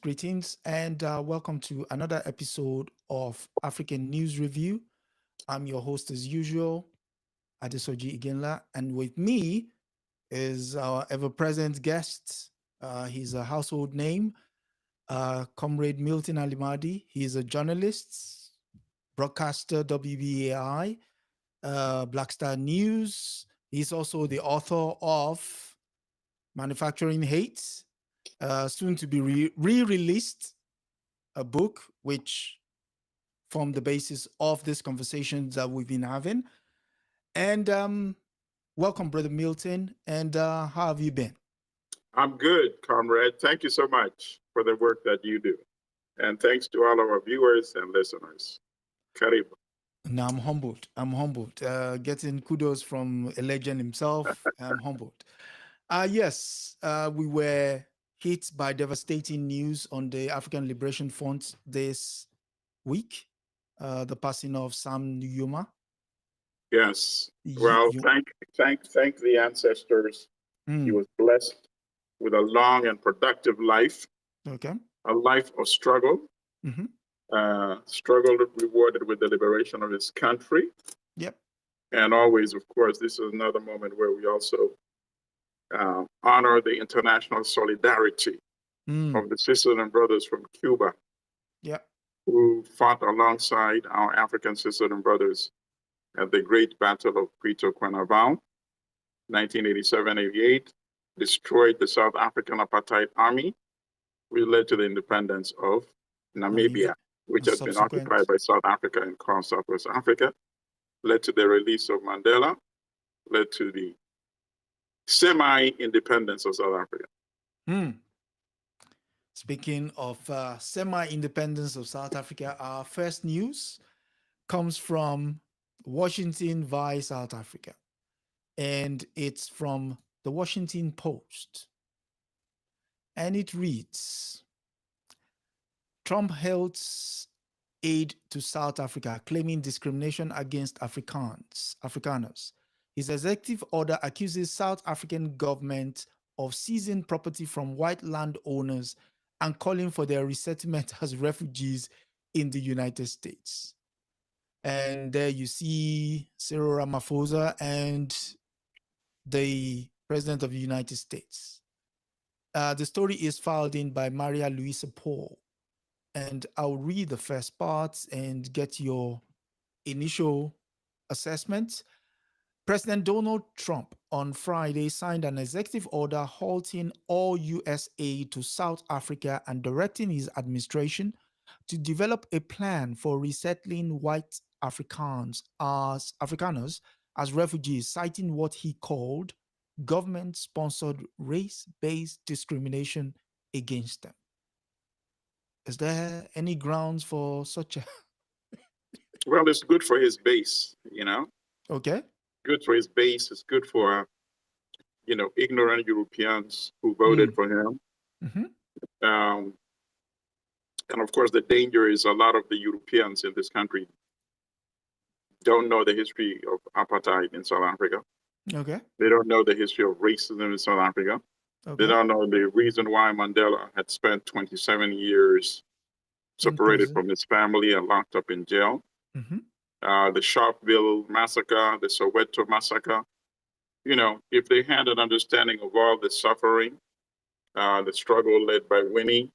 Greetings and welcome to another episode of African News Review. I'm your host as usual, Adesoji Iginla, and with me is our ever-present guest. He's a household name, Comrade Milton Allimadi. He's a journalist, broadcaster, WBAI, Black Star News. He's also the author of Manufacturing Hate, soon to be re-released, a book which formed the basis of this conversation that we've been having. And welcome, Brother Milton. And how have you been? I'm good, comrade. Thank you so much for the work that you do. And thanks to all of our viewers and listeners. Karibu. No, I'm humbled. Getting kudos from a legend himself. I'm humbled. Yes, we were hit by devastating news on the African Liberation Front this week, the passing of Sam Nujoma. Yes. Well, thank the ancestors. He was blessed with a long and productive life. Okay. A life of struggle. Struggle rewarded with the liberation of his country. Yep. And always, of course, this is another moment where we also honor the international solidarity of the sisters and brothers from Cuba, who fought alongside our African sisters and brothers at the Great Battle of Puerto Cuernavaca, 1987-88, destroyed the South African apartheid army, which led to the independence of Namibia, which had been occupied by South Africa and called Southwest Africa, led to the release of Mandela, led to the semi-independence of South Africa. Speaking of semi-independence of South Africa, our first news comes from Washington via South Africa, and it's from the Washington Post. And it reads, Trump halts aid to South Africa, claiming discrimination against Afrikaners. His executive order accuses South African government of seizing property from white landowners and calling for their resettlement as refugees in the United States. And there you see Cyril Ramaphosa and the President of the United States. The story is filed in by Maria Luisa Paul. And I'll read the first part and get your initial assessment. President Donald Trump on Friday signed an executive order halting all U.S. aid to South Africa and directing his administration to develop a plan for resettling white Afrikaners as refugees, citing what he called government-sponsored race-based discrimination against them. Is there any grounds for such a... Well, it's good for his base, Okay. Good for his base. It's good for, ignorant Europeans who voted for him. And of course, the danger is a lot of the Europeans in this country don't know the history of apartheid in South Africa. Okay. They don't know the history of racism in South Africa. Okay. They don't know the reason why Mandela had spent 27 years separated from his family and locked up in jail. The Sharpeville massacre, the Soweto massacre. If they had an understanding of all the suffering, the struggle led by Winnie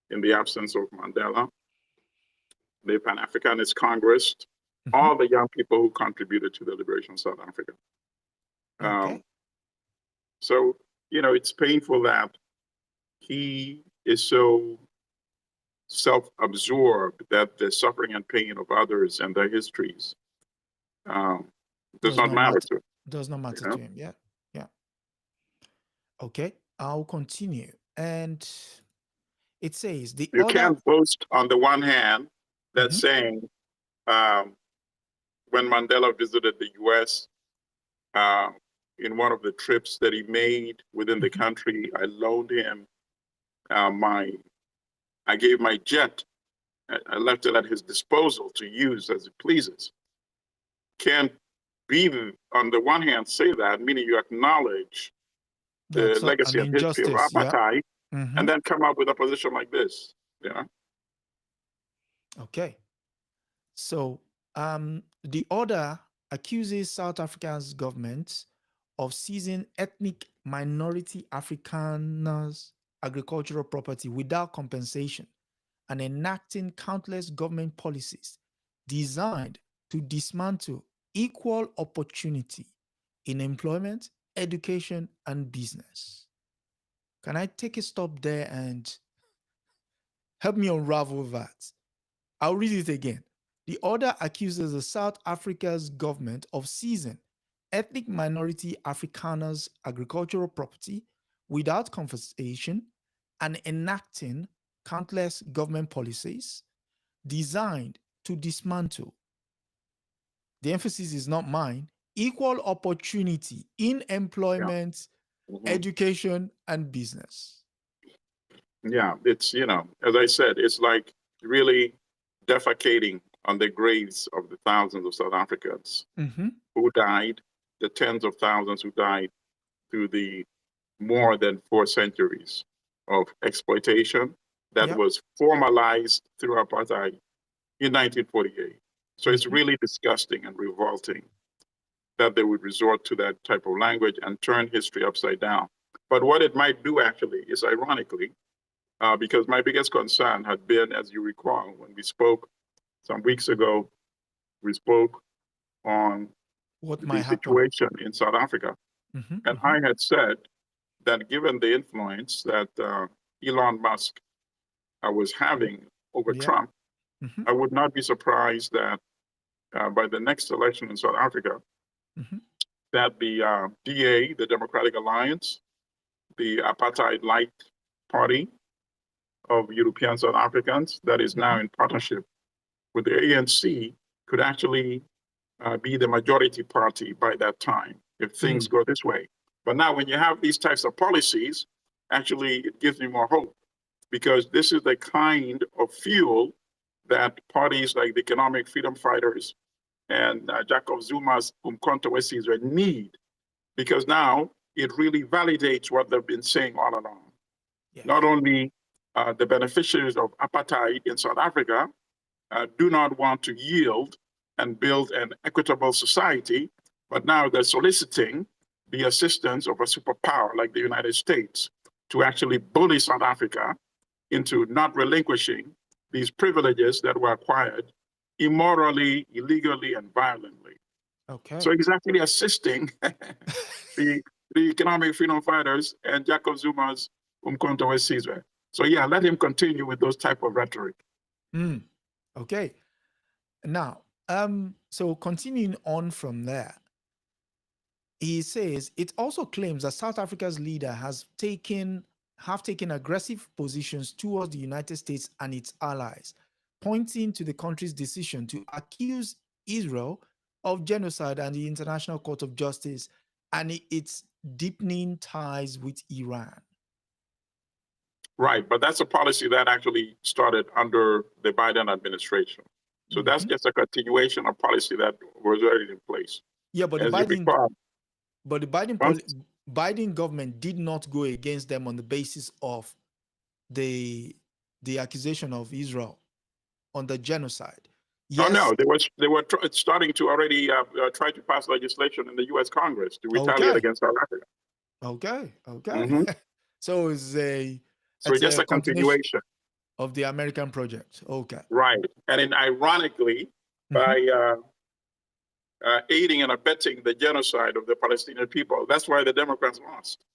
in the absence of Mandela, the Pan-Africanist Congress, all the young people who contributed to the liberation of South Africa. So, it's painful that he is so self-absorbed that the suffering and pain of others and their histories does not matter to him. Does not matter to him, yeah. Okay, I'll continue. And it says... You can't boast on the one hand that saying when Mandela visited the U.S., in one of the trips that he made within the country, I loaned him I gave my jet. I left it at his disposal to use as he pleases. Can't be, on the one hand, say that, meaning you acknowledge the legacy and history of apartheid, and then come up with a position like this. Yeah. Okay. So the order accuses South Africa's government of seizing ethnic minority Afrikaners' agricultural property without compensation and enacting countless government policies designed to dismantle equal opportunity in employment, education, and business. Can I take a stop there and help me unravel that? I'll read it again. The order accuses the South Africa's government of seizing ethnic minority Afrikaners' agricultural property without compensation and enacting countless government policies designed to dismantle, the emphasis is not mine, equal opportunity in employment, education, and business. Yeah, it's, as I said, it's like really defecating on the graves of the thousands of South Africans who died, the tens of thousands who died through the more than 4 centuries of exploitation that was formalized through apartheid in 1948. So it's really disgusting and revolting that they would resort to that type of language and turn history upside down. But what it might do actually is, ironically, because my biggest concern had been, as you recall, when we spoke some weeks ago, we spoke on the situation in South Africa. And I had said that given the influence that Elon Musk was having over Trump, I would not be surprised that by the next election in South Africa, that the DA, the Democratic Alliance, the apartheid light party of European South Africans that is now in partnership with the ANC could actually be the majority party by that time if things go this way. But now when you have these types of policies, actually it gives me more hope, because this is the kind of fuel that parties like the Economic Freedom Fighters and Jacob Zuma's Umkhonto weSizwe need, because now it really validates what they've been saying all along. Not only the beneficiaries of apartheid in South Africa do not want to yield and build an equitable society, but now they're soliciting the assistance of a superpower like the United States to actually bully South Africa into not relinquishing these privileges that were acquired immorally, illegally, and violently. So exactly assisting the Economic Freedom Fighters and Jacob Zuma's Umkhonto weSizwe. So yeah, let him continue with those type of rhetoric. Okay. Now, so continuing on from there, he says it also claims that South Africa's leader have taken aggressive positions towards the United States and its allies, pointing to the country's decision to accuse Israel of genocide and the International Court of Justice and its deepening ties with Iran. Right, but that's a policy that actually started under the Biden administration. So that's just a continuation of policy that was already in place. Yeah, but the Biden government did not go against them on the basis of the accusation of Israel on the genocide. Yes. Oh no, they were starting to already try to pass legislation in the U.S. Congress to retaliate against South Africa. Okay. So it's just a continuation of the American project. Okay. Right, and then ironically, by aiding and abetting the genocide of the Palestinian people, that's why the Democrats lost.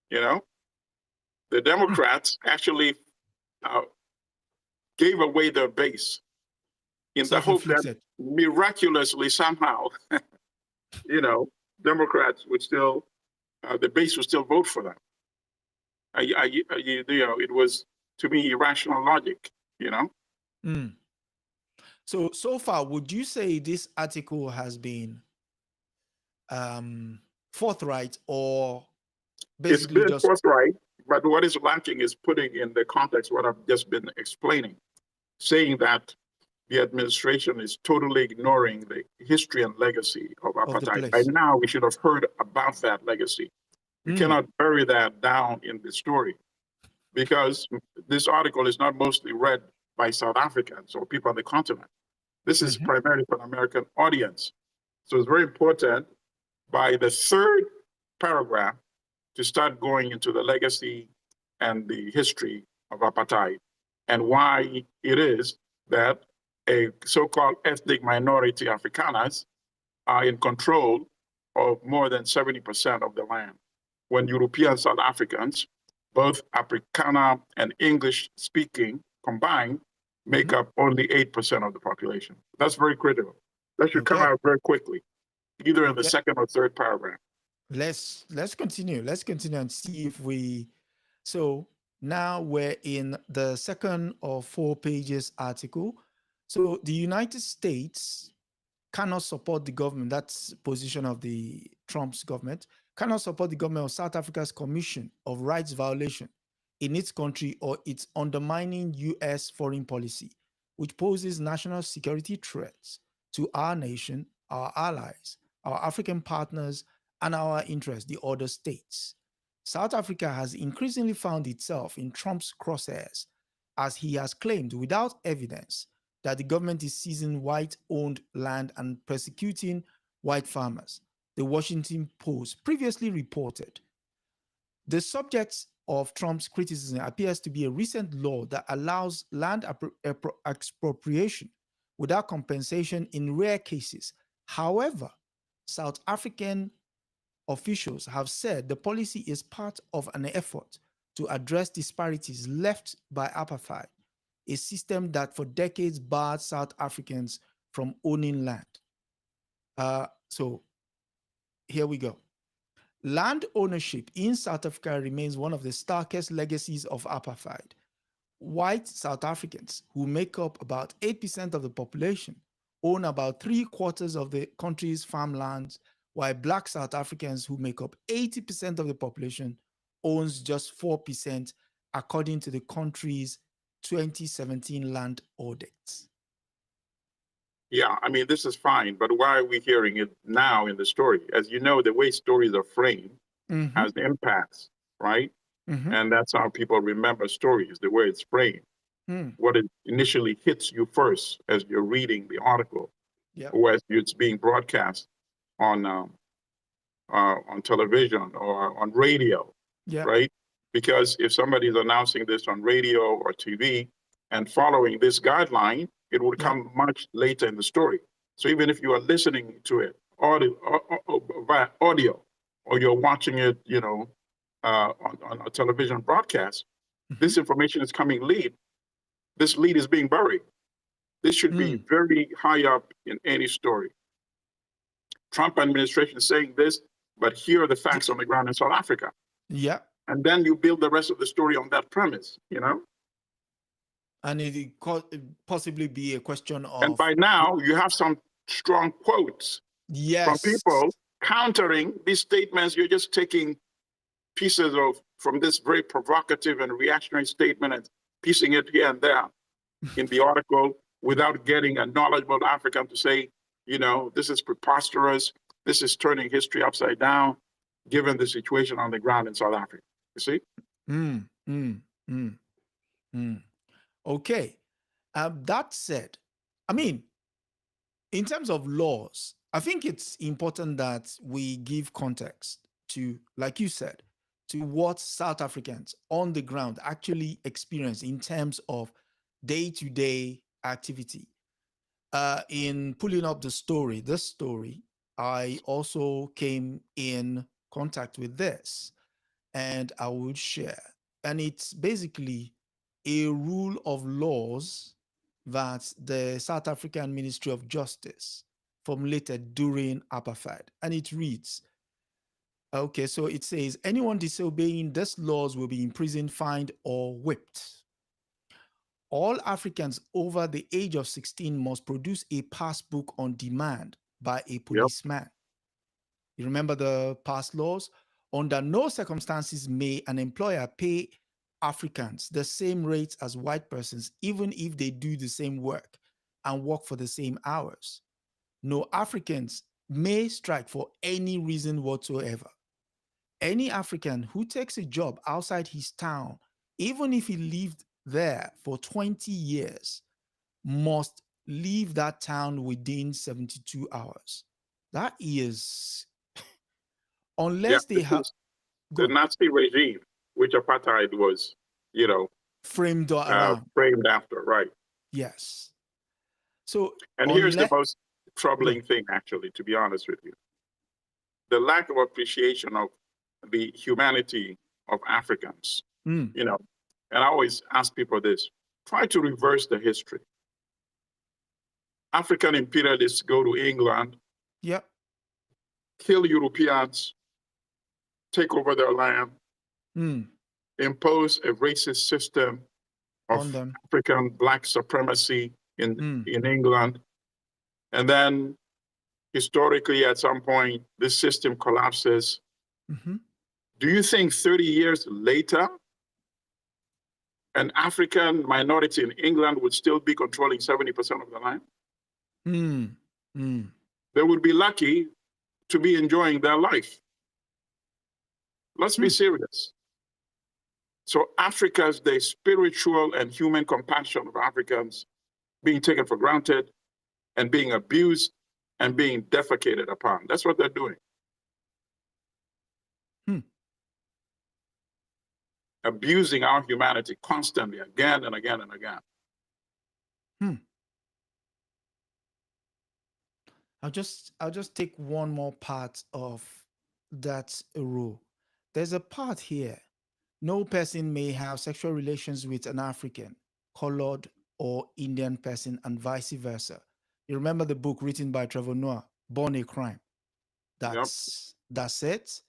The Democrats actually gave away their base in the hope that miraculously somehow, Democrats would still, the base would still vote for them. It was, to me, irrational logic, So far, would you say this article has been forthright, or basically it's been forthright, but what is lacking is putting in the context what I've just been explaining, saying that the administration is totally ignoring the history and legacy of apartheid. By now, we should have heard about that legacy. You cannot bury that down in the story, because this article is not mostly read by South Africans or people on the continent. This is primarily for an American audience. So it's very important by the third paragraph to start going into the legacy and the history of apartheid and why it is that a so-called ethnic minority Afrikaners are in control of more than 70% of the land, when European South Africans, both Afrikaner and English speaking combined, make up only 8% of the population. That's very critical. That should come out very quickly, either in the second or third paragraph. Let's continue. Let's continue and see if we. So now we're in the second or 4 pages article. So the United States cannot support the government. That's position of the Trump's government. Cannot support the government of South Africa's Commission of Rights Violation in its country or its undermining U.S. foreign policy, which poses national security threats to our nation, our allies, our African partners, and our interests, the other states. South Africa has increasingly found itself in Trump's crosshairs, as he has claimed without evidence that the government is seizing white-owned land and persecuting white farmers, the Washington Post previously reported. The subject of Trump's criticism appears to be a recent law that allows land expropriation without compensation in rare cases. However, South African officials have said the policy is part of an effort to address disparities left by apartheid, a system that for decades barred South Africans from owning land. So here we go. Land ownership in South Africa remains one of the starkest legacies of apartheid. White South Africans, who make up about 8% of the population, own about 3/4 of the country's farmlands, while Black South Africans, who make up 80% of the population, owns just 4%, according to the country's 2017 land audit. Yeah, I mean, this is fine, but why are we hearing it now in the story? As you know, the way stories are framed has impacts, right? And that's how people remember stories, the way it's framed. What it initially hits you first as you're reading the article, or as it's being broadcast on television or on radio, right? Because if somebody's announcing this on radio or TV and following this guideline, it would come much later in the story. So even if you are listening to it via audio, or you're watching it, on a television broadcast, this information is coming lead. This lead is being buried. This should be very high up in any story. Trump administration is saying this, but here are the facts on the ground in South Africa. Yeah. And then you build the rest of the story on that premise, And it could possibly be a question of... And by now, you have some strong quotes from people countering these statements. You're just taking pieces from this very provocative and reactionary statement and piecing it here and there in the article without getting a knowledgeable African to say, this is preposterous. This is turning history upside down, given the situation on the ground in South Africa. You see? Okay. That said, I mean, in terms of laws, I think it's important that we give context to, like you said, to what South Africans on the ground actually experience in terms of day-to-day activity. In pulling up this story, I also came in contact with this, and I would share. And it's basically a rule of laws that the South African Ministry of Justice formulated during apartheid. And it reads, okay, so it says, anyone disobeying these laws will be imprisoned, fined, or whipped. All Africans over the age of 16 must produce a passbook on demand by a policeman. You remember the past laws? Under no circumstances may an employer pay Africans the same rates as white persons, even if they do the same work and work for the same hours. No Africans may strike for any reason whatsoever. any African who takes a job outside his town, even if he lived there for 20 years, must leave that town within 72 hours. That is, Yeah, unless they this have is the gone Nazi regime, which apartheid was, framed around. framed after, right? Yes. So And here's the unless most troubling good. thing, actually, to be honest with you. The lack of appreciation of the humanity of Africans, Mm. And I always ask people this, try to reverse the history. African imperialists go to England, Yep. kill Europeans, take over their land, impose a racist system On of them. African Black supremacy in England. And then historically, at some point, this system collapses. Do you think 30 years later, an African minority in England would still be controlling 70% of the land? They would be lucky to be enjoying their life. Let's be serious. So Africa's, the spiritual and human compassion of Africans being taken for granted and being abused and being defecated upon. That's what they're doing. Abusing our humanity constantly, again and again and again. I'll just take one more part of that rule. There's a part here. No person may have sexual relations with an African, colored, or Indian person, and vice versa. You remember the book written by Trevor Noah, Born a Crime. That's it.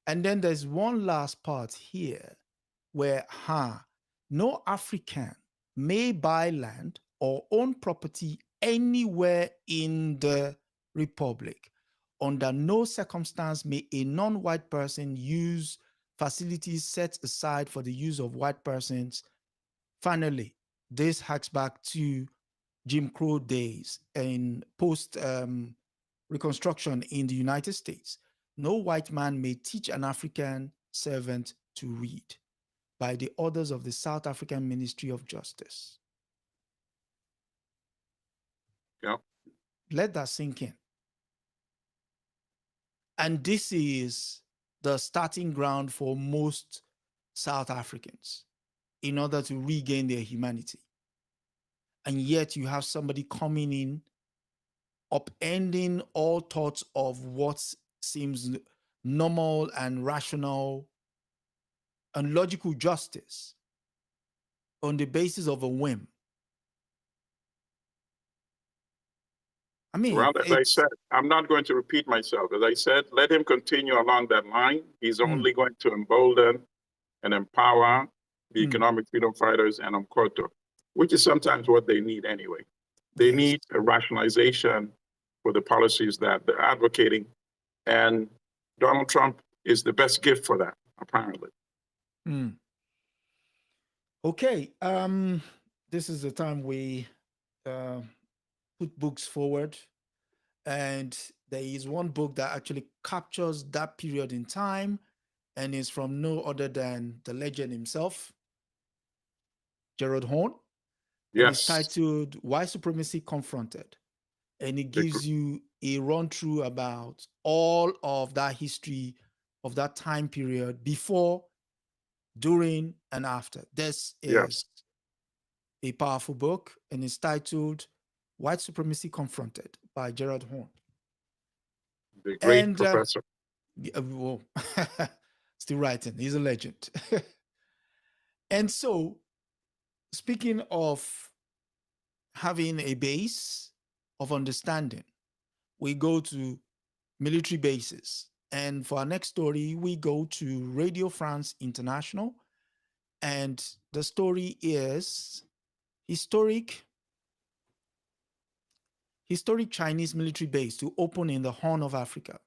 And then there's one last part here where no African may buy land or own property anywhere in the Republic. Under no circumstance may a non-white person use facilities set aside for the use of white persons. Finally, this harks back to Jim Crow days and post Reconstruction in the United States. No white man may teach an African servant to read by the orders of the South African Ministry of Justice. Yep. Let that sink in. And this is the starting ground for most South Africans in order to regain their humanity. And yet you have somebody coming in, upending all thoughts of what seems normal and rational and logical justice on the basis of a whim. I mean, well, as I said, I'm not going to repeat myself. As I said, let him continue along that line. He's only going to embolden and empower the economic freedom fighters and Umkhonto, which is sometimes what they need anyway. They need a rationalization for the policies that they're advocating. And Donald Trump is the best gift for that, apparently. Okay. This is the time we put books forward. And there is one book that actually captures that period in time and is from no other than the legend himself, Gerald Horne. Yes. And it's titled White Supremacy Confronted. And it gives you a run through about all of that history of that time period before, during, and after. This is a powerful book, and it's titled White Supremacy Confronted by Gerald Horne. The great professor. Well, still writing. He's a legend. And so, speaking of having a base of understanding, we go to military bases. And for our next story, we go to Radio France International. And the story is historic Chinese military base to open in the Horn of Africa.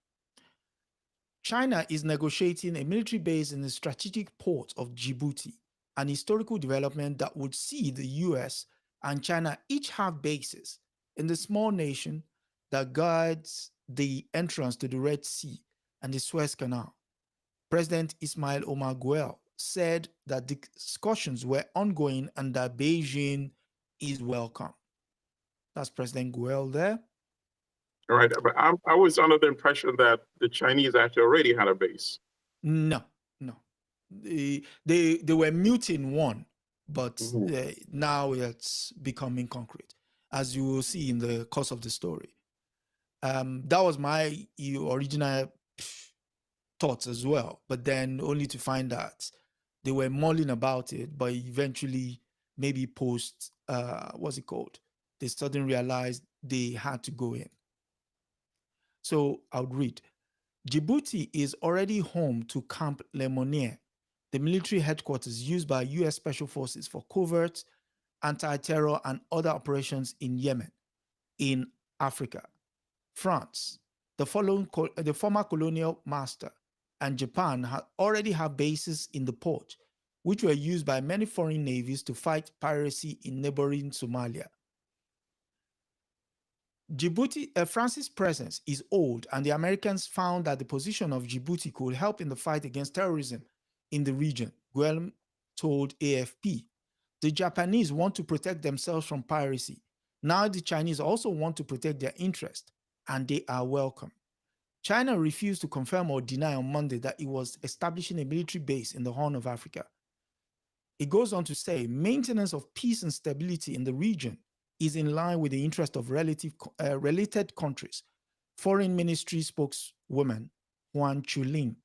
China is negotiating a military base in the strategic port of Djibouti, an historical development that would see the US and China each have bases in the small nation that guards the entrance to the Red Sea and the Suez Canal. President Ismail Omar Guelleh said that discussions were ongoing and that Beijing is welcome. That's President Guelleh there. All right, but I was under the impression that the Chinese actually already had a base. No. They were muting one, but now it's becoming concrete, as you will see in the course of the story. That was my original thoughts as well, but then only to find out they were mulling about it, but eventually maybe post what's it called? They suddenly realized they had to go in. So I would read. Djibouti is already home to Camp Lemonnier, the military headquarters used by U.S. Special Forces for covert, anti-terror, and other operations in Yemen, in Africa. France, the former colonial master, and Japan already have bases in the port, which were used by many foreign navies to fight piracy in neighboring Somalia. France's presence is old, and the Americans found that the position of Djibouti could help in the fight against terrorism in the region, Guelleh told AFP. The Japanese want to protect themselves from piracy. Now the Chinese also want to protect their interest, and they are welcome. China refused to confirm or deny on Monday that it was establishing a military base in the Horn of Africa. It goes on to say, maintenance of peace and stability in the region is in line with the interest of related countries. Foreign Ministry spokeswoman Huan Chuling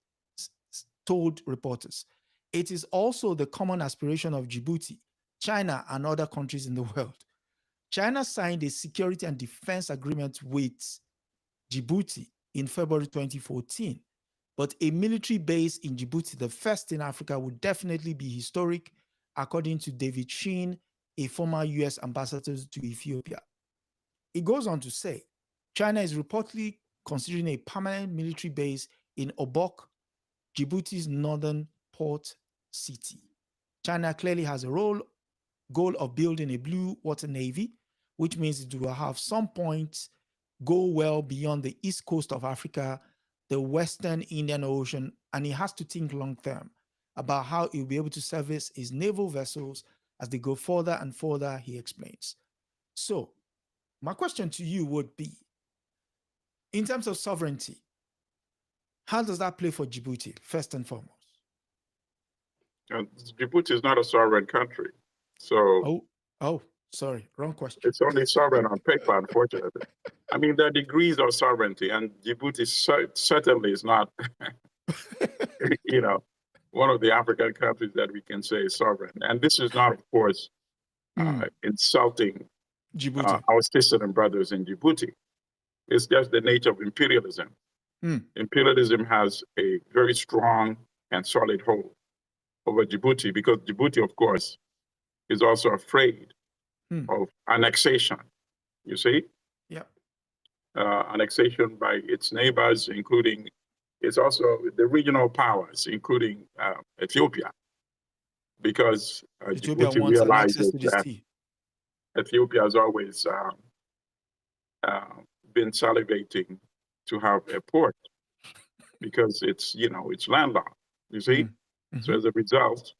told reporters. It is also the common aspiration of Djibouti, China, and other countries in the world. China signed a security and defense agreement with Djibouti in February 2014, but a military base in Djibouti, the first in Africa, would definitely be historic, according to David Sheen, a former U.S. ambassador to Ethiopia. It goes on to say, China is reportedly considering a permanent military base in Obok, Djibouti's northern port city. China clearly has a goal of building a blue water navy, which means it will have some points go well beyond the east coast of Africa, the western Indian Ocean, and it has to think long term about how it will be able to service its naval vessels as they go further and further, he explains. So, my question to you would be, in terms of sovereignty, how does that play for Djibouti, first and foremost? Djibouti is not a sovereign country. So, sorry, wrong question. It's only sovereign on paper, unfortunately. I mean, there are degrees of sovereignty, and Djibouti certainly is not, one of the African countries that we can say is sovereign. And this is not, of course, insulting Djibouti. Our sisters and brothers in Djibouti. It's just the nature of imperialism. Imperialism has a very strong and solid hold over Djibouti because Djibouti, of course, is also afraid of annexation, you see? Yeah. Annexation by its neighbors, including, it's also the regional powers, including Ethiopia, because Ethiopia Djibouti wants realizes to this that sea. Ethiopia has always been salivating to have a port because it's landlocked, you see? So as a result,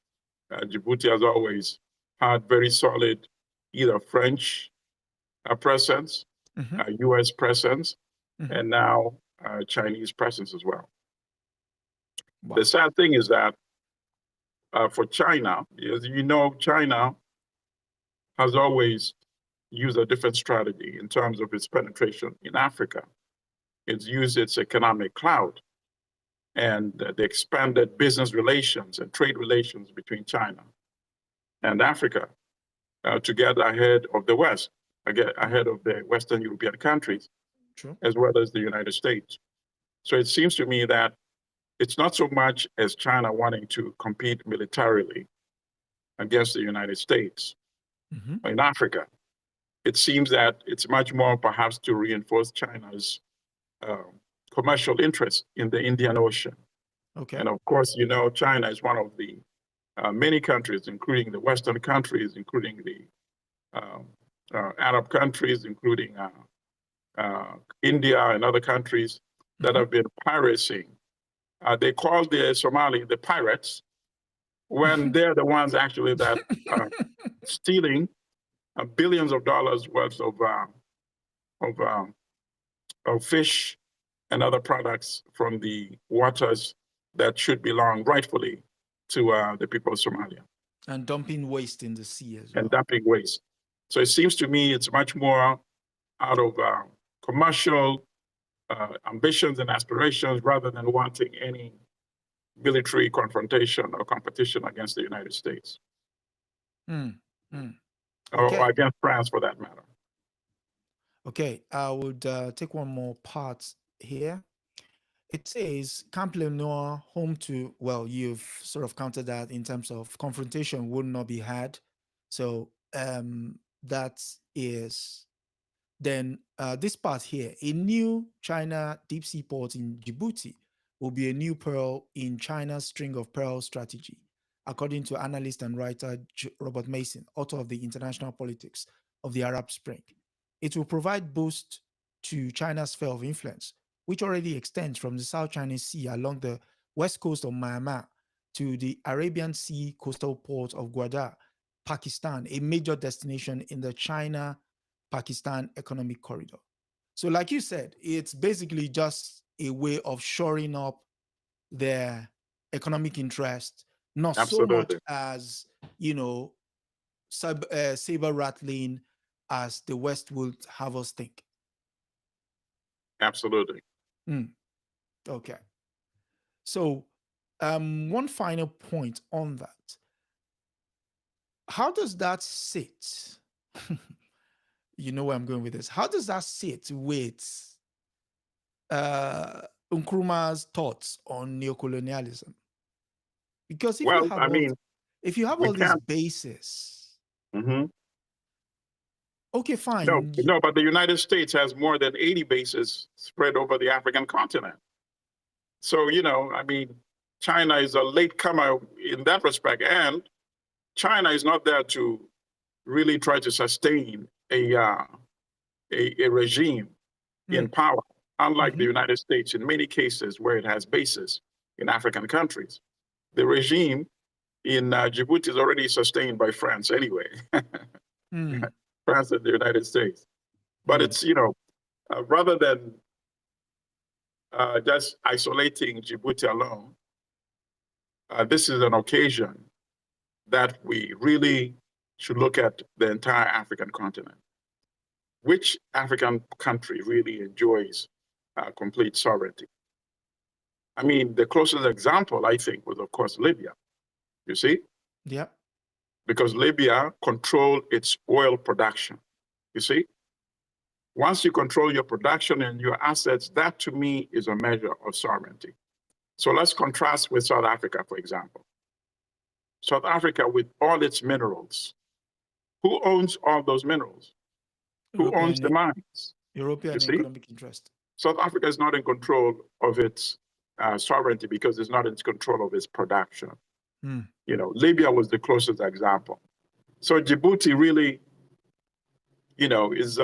Djibouti has always had very solid either French presence, U.S. presence, and now Chinese presence as well. Wow. The sad thing is that for China, as you know, China has always used a different strategy in terms of its penetration in Africa. It's used its economic clout and the expanded business relations and trade relations between China and Africa to get ahead of the West, ahead of the Western European countries, as well as the United States. So it seems to me that it's not so much as China wanting to compete militarily against the United States in Africa. It seems that it's much more perhaps to reinforce China's commercial interest in the Indian Ocean. Okay. And of course, China is one of the many countries, including the Western countries, including the Arab countries, including India and other countries that have been pirating They call the Somali the pirates when they're the ones actually that are stealing billions of dollars worth of fish and other products from the waters that should belong rightfully to the people of Somalia. And dumping waste in the sea as well. And dumping waste. So it seems to me it's much more out of commercial ambitions and aspirations rather than wanting any military confrontation or competition against the United States. Okay. Or against France for that matter. Okay, I would take one more part here. It says Camp Leonore home to, well, you've sort of countered that in terms of confrontation would not be had. So that is then this part here, a new China deep sea port in Djibouti will be a new pearl in China's string of pearls strategy, according to analyst and writer Robert Mason, author of The International Politics of the Arab Spring. It will provide boost to China's sphere of influence, which already extends from the South China Sea along the west coast of Myanmar to the Arabian Sea coastal port of Gwadar, Pakistan, a major destination in the China-Pakistan economic corridor. So like you said, it's basically just a way of shoring up their economic interest, not so much as, saber rattling as the West would have us think. Absolutely. Okay. So one final point on that. How does that sit? You know where I'm going with this. How does that sit with Nkrumah's thoughts on neocolonialism? Because if you have all these bases, okay, fine. No, but the United States has more than 80 bases spread over the African continent. So, China is a latecomer in that respect. And China is not there to really try to sustain a regime in power, unlike the United States in many cases where it has bases in African countries. The regime in Djibouti is already sustained by France anyway. France and the United States. But it's, rather than just isolating Djibouti alone, this is an occasion that we really should look at the entire African continent. Which African country really enjoys complete sovereignty? I mean, the closest example, I think, was, of course, Libya. You see? Yeah. Because Libya controlled its oil production. You see? Once you control your production and your assets, that to me is a measure of sovereignty. So let's contrast with South Africa, for example. South Africa, with all its minerals, who owns all those minerals? Who owns the mines? European economic interest. South Africa is not in control of its sovereignty because it's not in control of its production. Libya was the closest example. So Djibouti really, is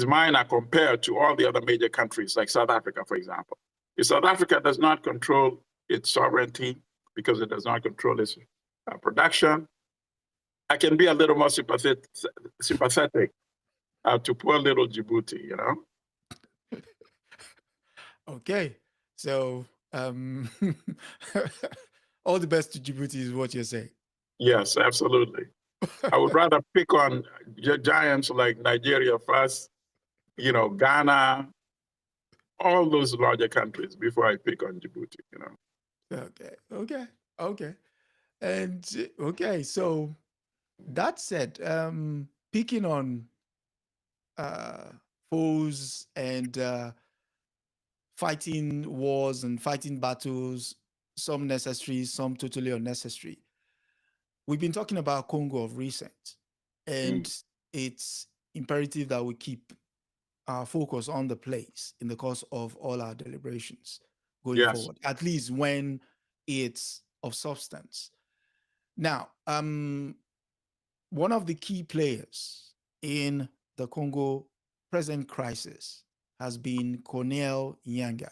minor compared to all the other major countries like South Africa, for example. If South Africa does not control its sovereignty because it does not control its production, I can be a little more sympathetic to poor little Djibouti, Okay, so all the best to Djibouti is what you're saying. Yes, absolutely. I would rather pick on giants like Nigeria first, Ghana, all those larger countries before I pick on Djibouti, Okay. And okay, so that said, picking on foes and fighting wars and fighting battles, some necessary, some totally unnecessary. We've been talking about Congo of recent, and it's imperative that we keep our focus on the place in the course of all our deliberations going forward, at least when it's of substance. Now, one of the key players in the Congo present crisis has been Corneille Nyanga,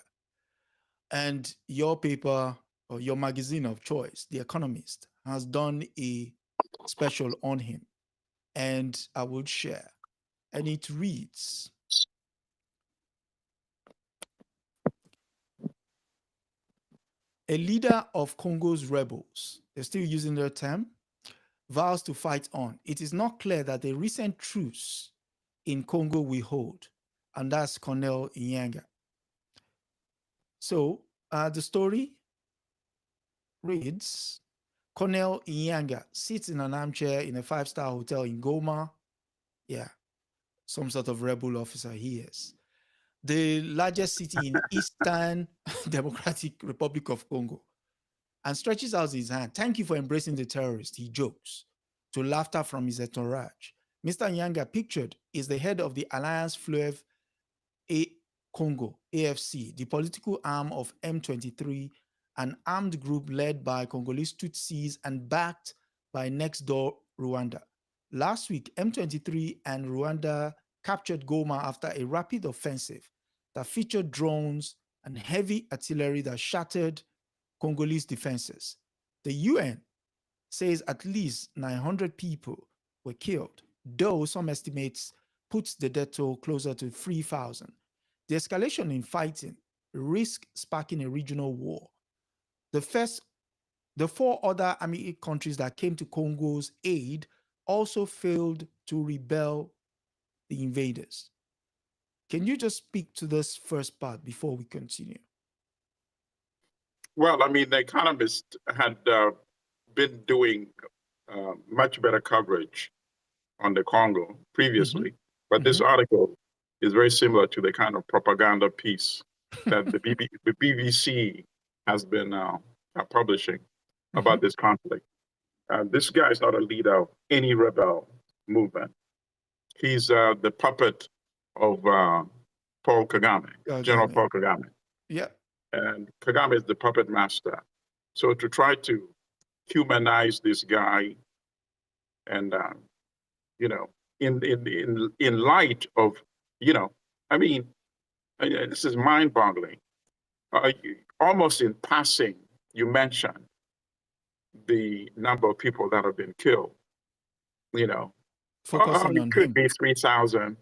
And your paper or your magazine of choice, The Economist, has done a special on him. And I would share. And it reads, a leader of Congo's rebels, they're still using their term, vows to fight on. It is not clear that the recent truce in Congo will hold, and that's Colonel Inyanga. So the story reads, Colonel Inyanga sits in an armchair in a five-star hotel in Goma. Yeah, some sort of rebel officer he is. The largest city in Eastern Democratic Republic of Congo, and stretches out his hand. Thank you for embracing the terrorist, he jokes, to laughter from his entourage. Mr. Nyanga, pictured, is the head of the Alliance Fleuve Congo, AFC, the political arm of M23, an armed group led by Congolese Tutsis and backed by next door Rwanda. Last week, M23 and Rwanda captured Goma after a rapid offensive that featured drones and heavy artillery that shattered Congolese defenses. The UN says at least 900 people were killed, though some estimates puts the death toll closer to 3,000. The escalation in fighting risks sparking a regional war. The four other army countries that came to Congo's aid also failed to repel the invaders. Can you just speak to this first part before we continue? Well, I mean, The Economist had been doing much better coverage on the Congo previously, but this article is very similar to the kind of propaganda piece that the BBC has been publishing about this conflict. This guy is not a leader of any rebel movement. He's the puppet of Paul Kagame, General Paul Kagame. Yeah. And Kagame is the puppet master. So to try to humanize this guy and, you know, in light of, you know, I mean, this is mind-boggling. Almost in passing, you mentioned the number of people that have been killed. You know, focusing on it could him. be 3,000.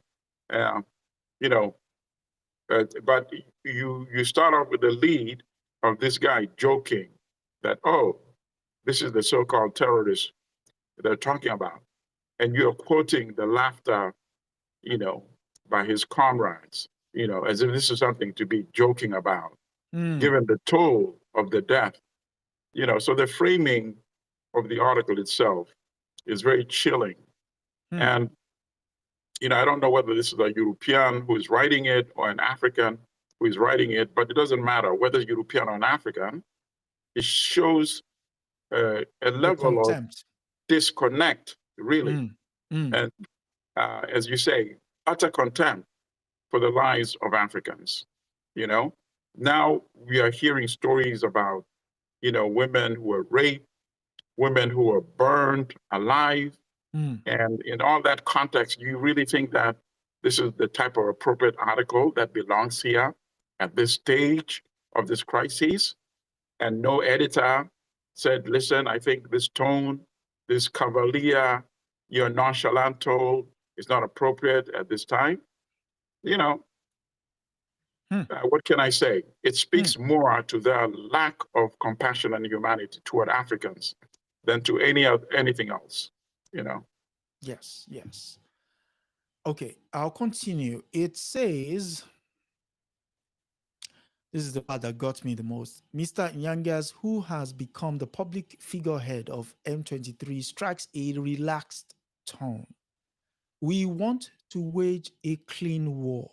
You know, but you start off with the lead of this guy joking that, oh, this is the so-called terrorist they're talking about, and you're quoting the laughter, you know, by his comrades, you know, as if this is something to be joking about, given the toll of the death, you know. So the framing of the article itself is very chilling. And, you know, I don't know whether this is a European who is writing it or an African who is writing it, but it doesn't matter whether it's European or an African. It shows a level of disconnect, really. And as you say, utter contempt for the lives of Africans. You know, now we are hearing stories about, you know, women who were raped, women who were burned alive. And in all that context, you really think that this is the type of appropriate article that belongs here at this stage of this crisis? And no editor said, listen, I think this tone, this cavalier, your nonchalant tone is not appropriate at this time. You know, what can I say? It speaks more to their lack of compassion and humanity toward Africans than to anything else, you know. Yes, yes. Okay, I'll continue. It says, this is the part that got me the most. Mr. Nyangas, who has become the public figurehead of M23, strikes a relaxed tone. We want to wage a clean war,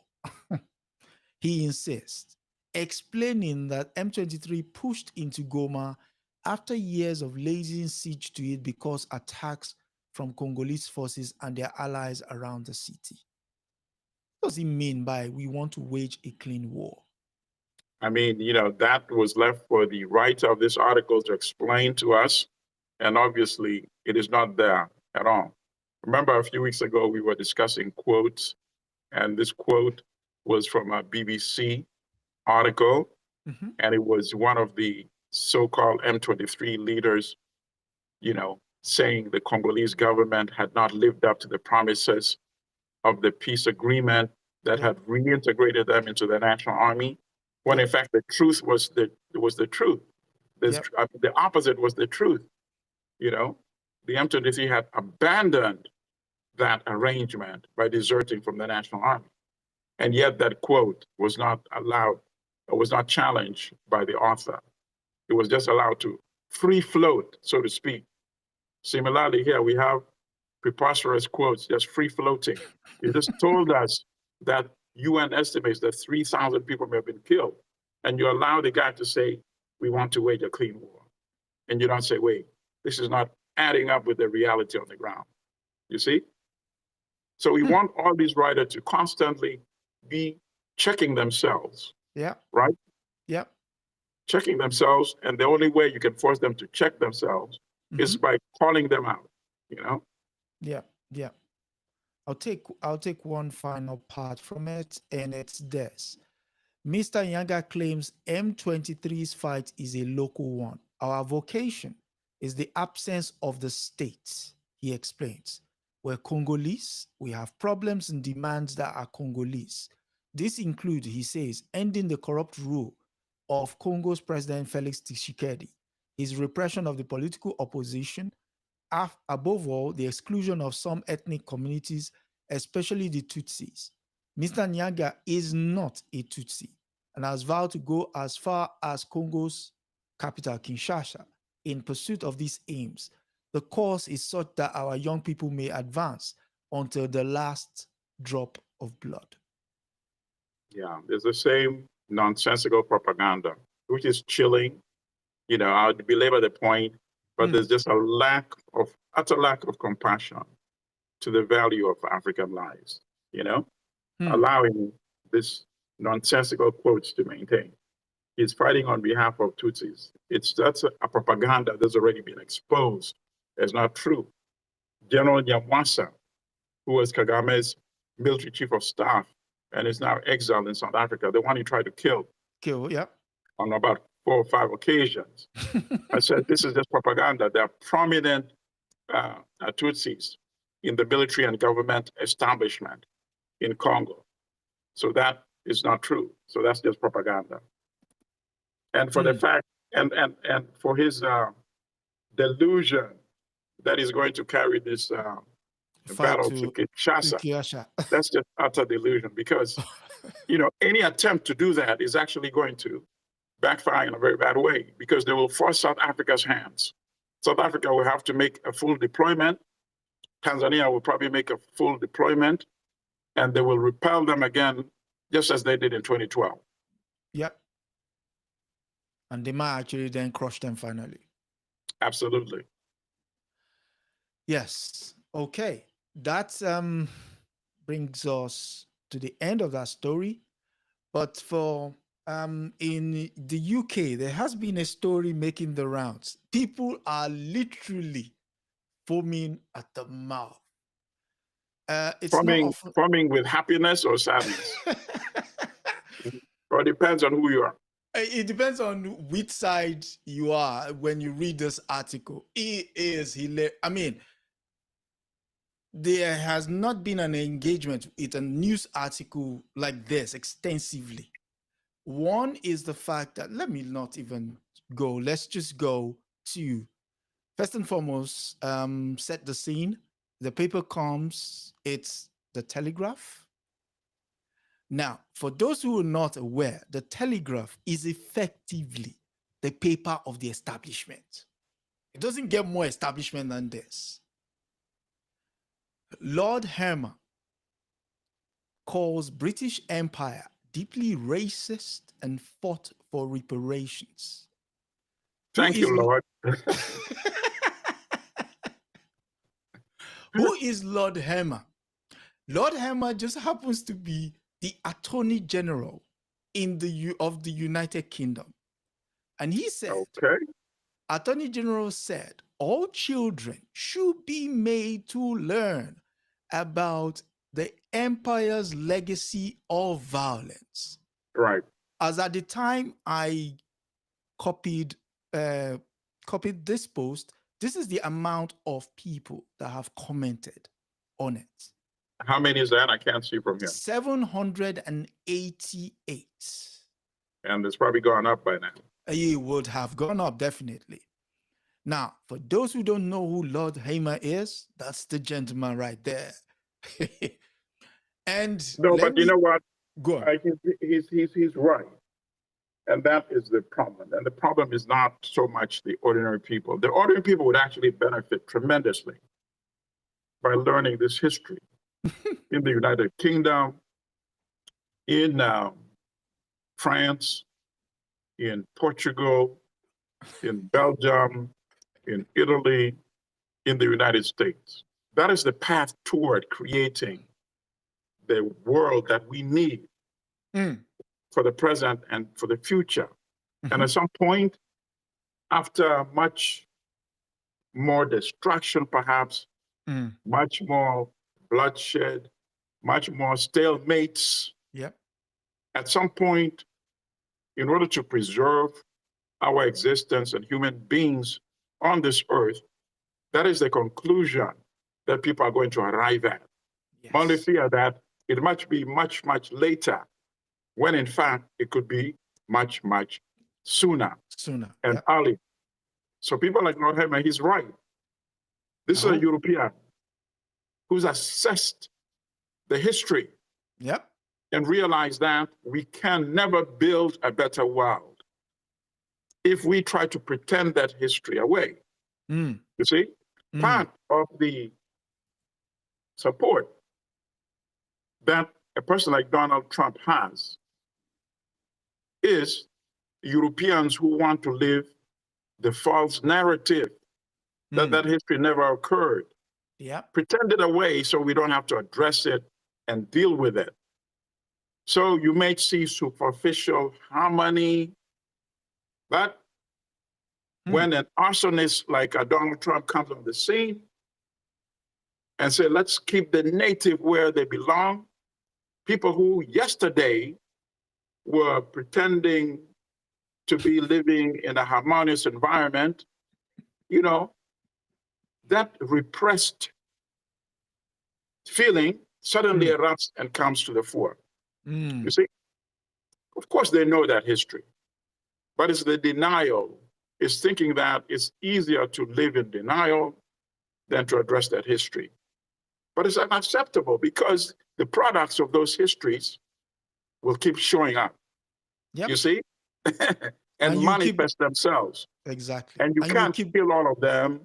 he insists, explaining that M23 pushed into Goma after years of laying siege to it because attacks from Congolese forces and their allies around the city. What does he mean by we want to wage a clean war? I mean, you know, that was left for the writer of this article to explain to us. And obviously, it is not there at all. Remember, a few weeks ago, we were discussing quotes, and this quote was from a BBC article And it was one of the so-called M23 leaders, saying the Congolese government had not lived up to the promises of the peace agreement that had reintegrated them into the national army, when in fact the truth was the truth. The opposite was the truth. The M23 had abandoned that arrangement by deserting from the national army. And yet that quote was not allowed, or was not challenged by the author. It was just allowed to free float, so to speak. Similarly, here we have preposterous quotes just free floating. You just told us that UN estimates that 3,000 people may have been killed. And you allow the guy to say, we want to wage a clean war. And you don't say, wait, this is not adding up with the reality on the ground. You see? So we want all these writers to constantly be checking themselves. Yeah. Right? Yeah. Checking themselves. And the only way you can force them to check themselves is by calling them out, Yeah. Yeah. I'll take one final part from it, and it's this. Mr. Nyanga claims M23's fight is a local one. Our vocation is the absence of the state, he explains. We're Congolese. We have problems and demands that are Congolese. This includes, he says, ending the corrupt rule of Congo's President Felix Tshisekedi, his repression of the political opposition, above all, the exclusion of some ethnic communities, especially the Tutsis. Mr. Nyanga is not a Tutsi and has vowed to go as far as Congo's capital, Kinshasa, in pursuit of these aims. The cause is such that our young people may advance until the last drop of blood. Yeah, there's the same nonsensical propaganda, which is chilling. I'll belabor the point, but there's just utter lack of compassion to the value of African lives, allowing this nonsensical quotes to maintain. He's fighting on behalf of Tutsis. That's a propaganda that's already been exposed as not true. General Nyamwasa, who was Kagame's military chief of staff and is now exiled in South Africa, the one he tried to kill. Yeah. On about 4 or 5 occasions. I said, this is just propaganda. There are prominent Tutsis in the military and government establishment in Congo. So that is not true. So that's just propaganda. And for the fact, and for his delusion that he's going to carry this battle to Kinshasa, that's just utter delusion, because any attempt to do that is actually going to backfire in a very bad way, because they will force South Africa's hands. South Africa will have to make a full deployment. Tanzania will probably make a full deployment, and they will repel them again, just as they did in 2012. Yep. And they might actually then crush them finally. Absolutely. Yes. Okay. That brings us to the end of that story. But for in the UK, there has been a story making the rounds. People are literally foaming at the mouth. It's foaming with happiness or sadness. Or it depends on who you are. It depends on which side you are when you read this article. It is hilarious. I mean, there has not been an engagement with a news article like this extensively. One is the fact that, let me not even go, let's just go to, first and foremost, set the scene. The paper comes, it's the Telegraph. Now, for those who are not aware, the Telegraph is effectively the paper of the establishment. It doesn't get more establishment than this. Lord Herman calls British Empire deeply racist and fought for reparations. Thank you, Lord. Who is Lord Herman? Lord Herman just happens to be the Attorney General of the United Kingdom. And he said, Attorney General said, all children should be made to learn about the empire's legacy of violence. Right. as at the time I copied this post, this is the amount of people that have commented on it. How many is that? I can't see from here. 788. And it's probably gone up by now. It would have gone up, definitely. Now, for those who don't know who Lord Hamer is, that's the gentleman right there. And no, but you know what? Go on. He's right. And that is the problem. And the problem is not so much the ordinary people. The ordinary people would actually benefit tremendously by learning this history in the United Kingdom, in France, in Portugal, in Belgium, in Italy, in the United States. That is the path toward creating the world that we need for the present and for the future. And at some point, after much more destruction, perhaps, much more bloodshed, much more stalemates, at some point, in order to preserve our existence and human beings on this earth, that is the conclusion that people are going to arrive at. My only fear that it might be much, much later, when in fact it could be much, much sooner and earlier. So people like Lord Hamer, he's right. This is a European who's assessed the history and realized that we can never build a better world if we try to pretend that history away. You see, part of the support that a person like Donald Trump has is Europeans who want to live the false narrative that that history never occurred. Pretend it away so we don't have to address it and deal with it. So you may see superficial harmony, but when an arsonist like Donald Trump comes on the scene and say, let's keep the native where they belong, people who yesterday were pretending to be living in a harmonious environment, you know, that repressed feeling suddenly erupts and comes to the fore. You see, of course they know that history, but it's the denial. It's thinking that it's easier to live in denial than to address that history. But it's unacceptable because the products of those histories will keep showing up. You see? and manifest themselves. Exactly. And you can't kill all of them.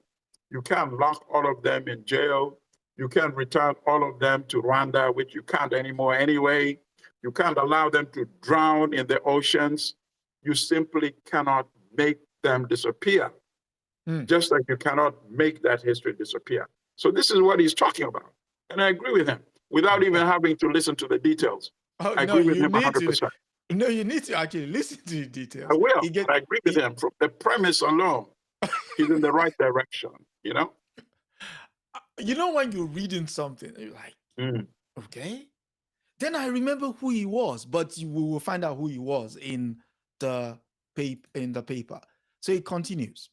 You can't lock all of them in jail. You can't return all of them to Rwanda, which you can't anymore anyway. You can't allow them to drown in the oceans. You simply cannot make them disappear, just like you cannot make that history disappear. So this is what he's talking about. And I agree with him without even having to listen to the details. I agree with him 100%. No, you need to actually listen to the details. I will. I agree with him. From the premise alone, he's in the right direction, you know? You know, when you're reading something, you're like, okay. Then I remember who he was, but we will find out who he was in the paper. So it continues.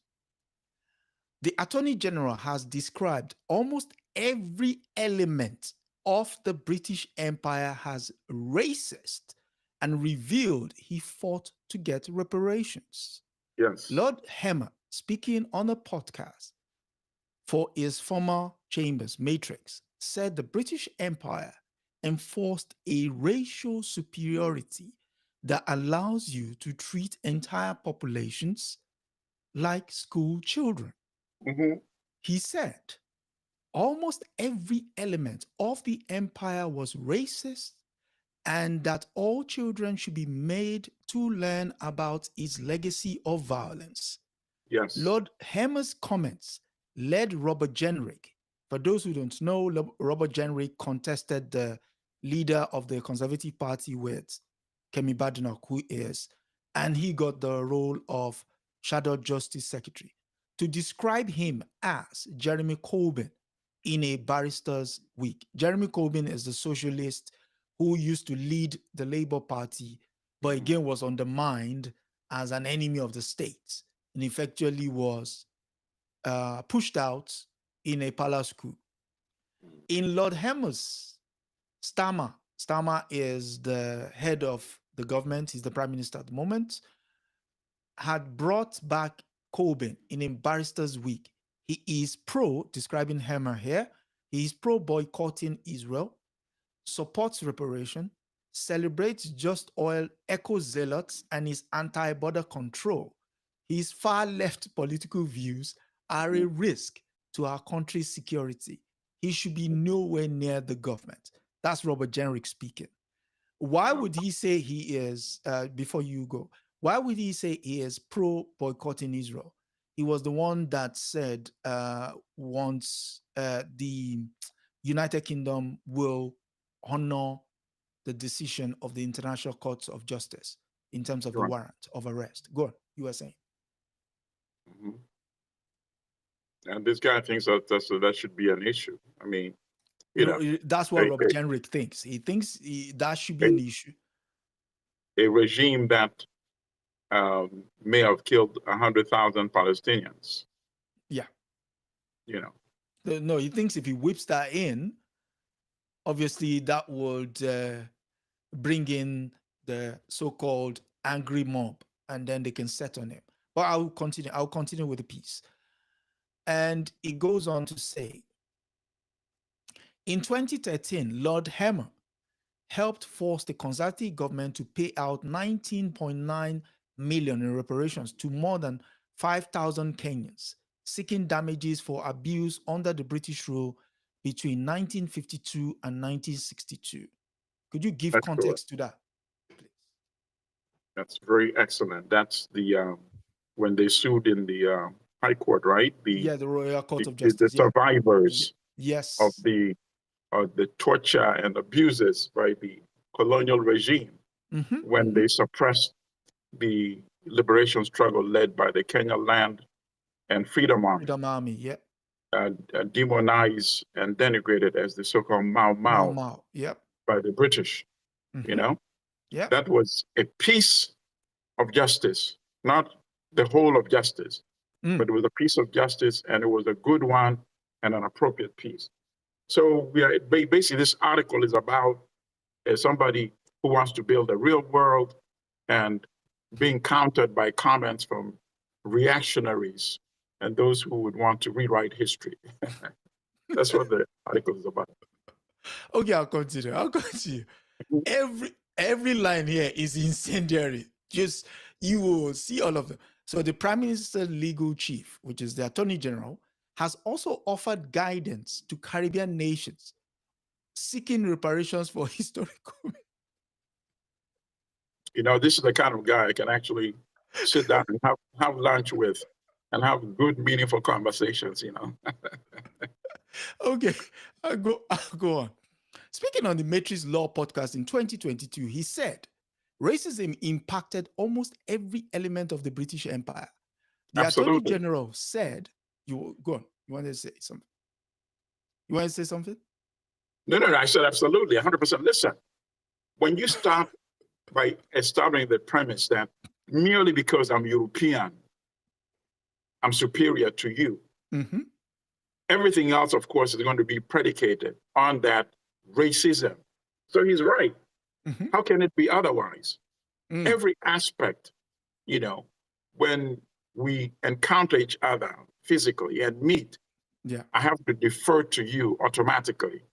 The Attorney General has described almost every element of the British Empire as racist and revealed he fought to get reparations. Yes. Lord Hamer, speaking on a podcast for his former Chambers Matrix, said the British Empire enforced a racial superiority that allows you to treat entire populations like school children. He said almost every element of the empire was racist and that all children should be made to learn about its legacy of violence. Yes. Lord Hamer's comments led Robert Jenrick. For those who don't know, Robert Jenrick contested the leader of the Conservative Party with Kemi Badenoch, who is, and he got the role of Shadow Justice Secretary, to describe him as Jeremy Corbyn in a barrister's week. Jeremy Corbyn is the socialist who used to lead the Labour Party but again was undermined as an enemy of the state and effectively was pushed out in a palace coup. In Lord Hermer's Starmer is the head of the government, he's the prime minister at the moment, had brought back Corbyn in a barrister's wig. He is describing Hermer here, he is boycotting Israel, supports reparation, celebrates just oil, eco-zealots, and is anti-border control. His far-left political views are a risk to our country's security. He should be nowhere near the government. That's Robert Jenrick speaking. Why would he say he is, before you go, why would he say he is pro-boycotting Israel? He was the one that said once the United Kingdom will honor the decision of the International Court of Justice in terms of the warrant of arrest. Go on, you were saying. And this guy thinks that should be an issue. I mean, that's what Robert Jenrick thinks. He thinks that should be an issue. A regime that may have killed 100,000 Palestinians. Yeah. No, he thinks if he whips that in, obviously that would bring in the so-called angry mob, and then they can set on him. But I'll continue with the piece. And it goes on to say, in 2013, Lord Hermer helped force the Conservative government to pay out 19.9 million in reparations to more than 5,000 Kenyans seeking damages for abuse under the British rule between 1952 and 1962. Could you give context to that, please? That's very excellent. That's the when they sued in the High Court, right? The Royal Court of Justice. The survivors yes. of the torture and abuses by the colonial regime when they suppressed the liberation struggle led by the Kenya Land and Freedom Army. Demonized and denigrated as the so-called Mau Mau by the British. That was a piece of justice, not the whole of justice, but it was a piece of justice, and it was a good one and an appropriate piece. So basically this article is about somebody who wants to build a real world and being countered by comments from reactionaries and those who would want to rewrite history. That's what the article is about. Okay, I'll continue. Every line here is incendiary. Just, you will see all of them. So the Prime Minister Legal Chief, which is the Attorney General, has also offered guidance to Caribbean nations seeking reparations for historical. This is the kind of guy I can actually sit down and have lunch with and have good, meaningful conversations, Okay, I'll go on. Speaking on the Matrix Law podcast in 2022, he said, racism impacted almost every element of the British Empire. The Attorney General said, go on. You want to say something? No, I said absolutely, 100%. Listen, when you start by establishing the premise that merely because I'm European, I'm superior to you, everything else, of course, is going to be predicated on that racism. So he's right. How can it be otherwise? Every aspect, when we encounter each other physically and meet, I have to defer to you automatically,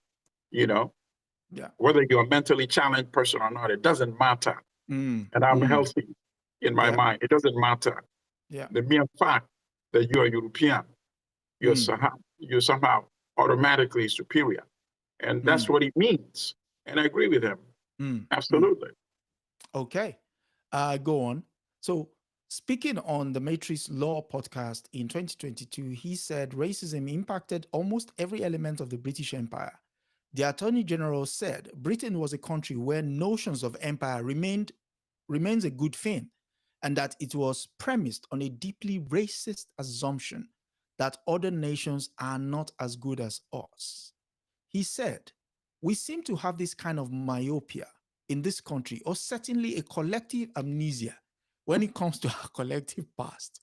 whether you're a mentally challenged person or not, it doesn't matter. And I'm healthy in my mind. It doesn't matter. The mere fact that you're a European, you're somehow automatically superior. And that's what it means. And I agree with him. Absolutely. Okay. Go on. So speaking on the Matrix Law podcast in 2022, he said racism impacted almost every element of the British Empire. The Attorney General said Britain was a country where notions of empire remains a good thing, and that it was premised on a deeply racist assumption that other nations are not as good as us. He said, we seem to have this kind of myopia in this country, or certainly a collective amnesia when it comes to our collective past.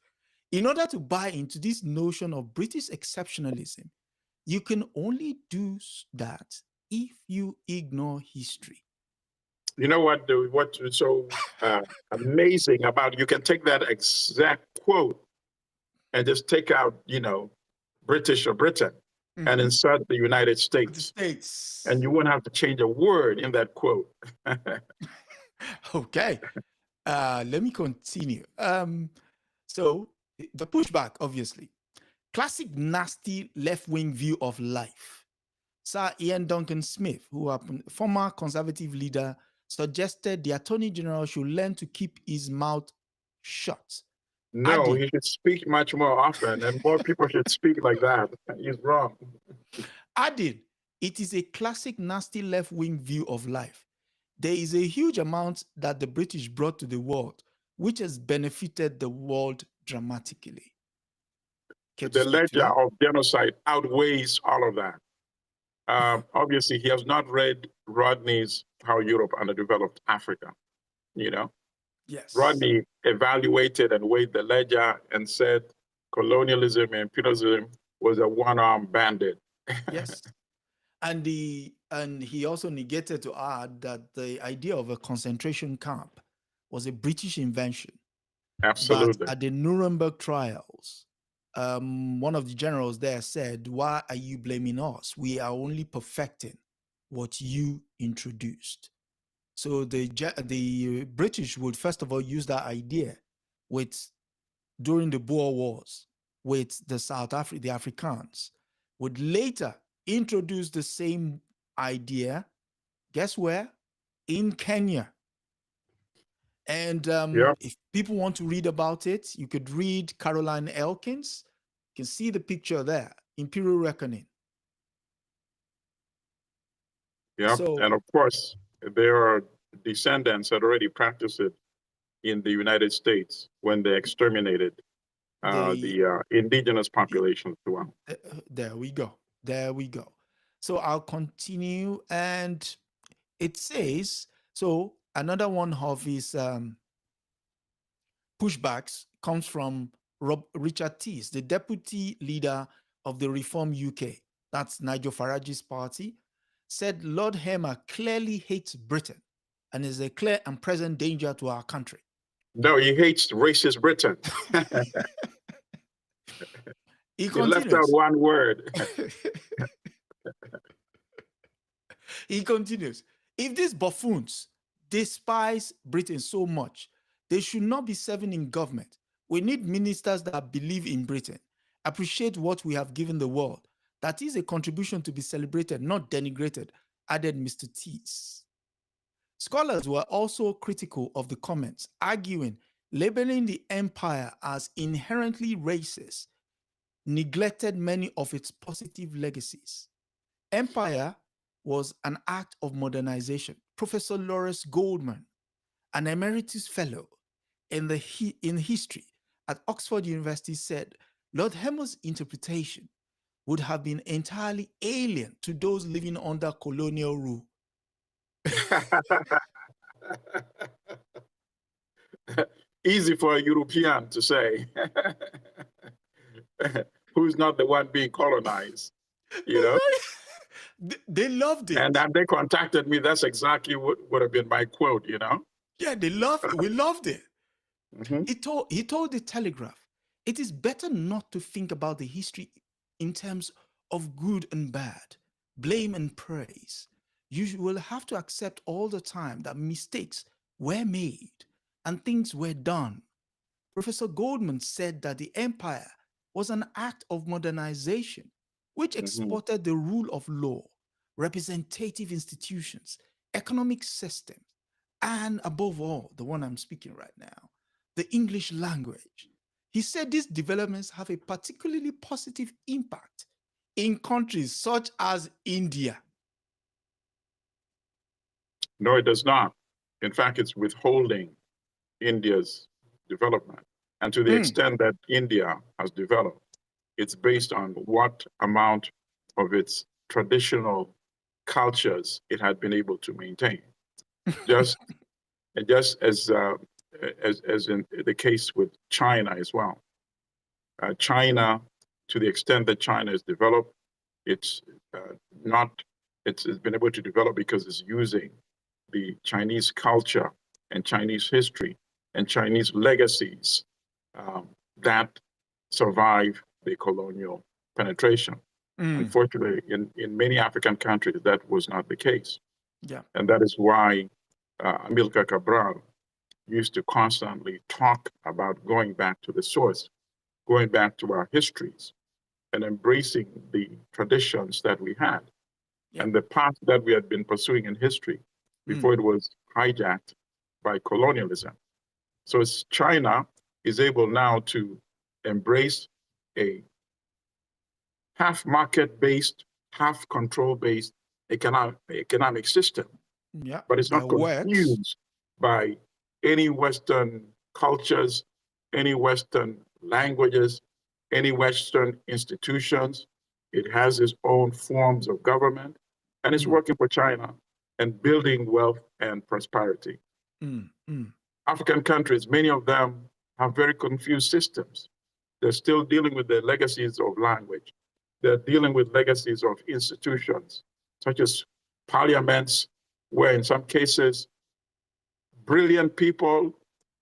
In order to buy into this notion of British exceptionalism, you can only do that if you ignore history. You know what's so amazing about, you can take that exact quote and just take out, British or Britain, and insert the United States. And you wouldn't have to change a word in that quote. Okay. Let me continue. So the pushback, obviously. Classic nasty left-wing view of life. Sir Ian Duncan Smith, who a former conservative leader, suggested the Attorney General should learn to keep his mouth shut. No, he should speak much more often, and more people should speak like that. He's wrong. Added, it is a classic nasty left-wing view of life. There is a huge amount that the British brought to the world, which has benefited the world dramatically. The ledger of genocide outweighs all of that. Obviously, he has not read Rodney's How Europe Underdeveloped Africa, Yes. Rodney evaluated and weighed the ledger and said colonialism and imperialism was a one-armed bandit. Yes. And he also negated to add that the idea of a concentration camp was a British invention. Absolutely. But at the Nuremberg trials, one of the generals there said, "Why are you blaming us? We are only perfecting what you introduced." So the British would first of all use that idea during the Boer Wars with the the Afrikaans, would later introduce the same idea. Guess where? In Kenya. And if people want to read about it, you could read Caroline Elkins. You can see the picture there, Imperial Reckoning. Yeah, so, and of course, there are descendants that already practiced it in the United States when they exterminated the indigenous population as well. There we go. There we go. So I'll continue, and it says, so another one of his pushbacks comes from Richard Tees, the deputy leader of the Reform UK, that's Nigel Farage's party, said Lord Hermer clearly hates Britain and is a clear and present danger to our country. No, he hates racist Britain. He left out one word. He continues, if these buffoons despise Britain so much, they should not be serving in government. We need ministers that believe in Britain, appreciate what we have given the world. That is a contribution to be celebrated, not denigrated, added Mr. Tees. Scholars were also critical of the comments, arguing labeling the empire as inherently racist neglected many of its positive legacies. Empire was an act of modernization. Professor Lawrence Goldman, an emeritus fellow in history at Oxford University, said Lord Hermer's interpretation would have been entirely alien to those living under colonial rule. Easy for a European to say, who's not the one being colonized, They loved it. And they contacted me. That's exactly what would have been my quote, Yeah, they loved it. We loved it. He told the Telegraph, it is better not to think about the history in terms of good and bad, blame and praise. You will have to accept all the time that mistakes were made and things were done. Professor Goldman said that the empire was an act of modernization, which exported the rule of law, representative institutions, economic systems, and above all, the one I'm speaking right now, the English language. He said these developments have a particularly positive impact in countries such as India. No, it does not. In fact, it's withholding India's development. And to the extent that India has developed, it's based on what amount of its traditional cultures it had been able to maintain. just and just as in the case with China as well. China, to the extent that China is developed, it's not. It's been able to develop because it's using the Chinese culture and Chinese history and Chinese legacies that survive the colonial penetration. Unfortunately, in many African countries, that was not the case. Yeah. And that is why Amilcar Cabral used to constantly talk about going back to the source, going back to our histories, and embracing the traditions that we had and the path that we had been pursuing in history before it was hijacked by colonialism. So China is able now to embrace a half market-based, half control-based economic system. Yeah, but it's not confused works by any Western cultures, any Western languages, any Western institutions. It has its own forms of government, and it's working for China and building wealth and prosperity. African countries, many of them have very confused systems. They're still dealing with the legacies of language. They're dealing with legacies of institutions, such as parliaments, where in some cases, brilliant people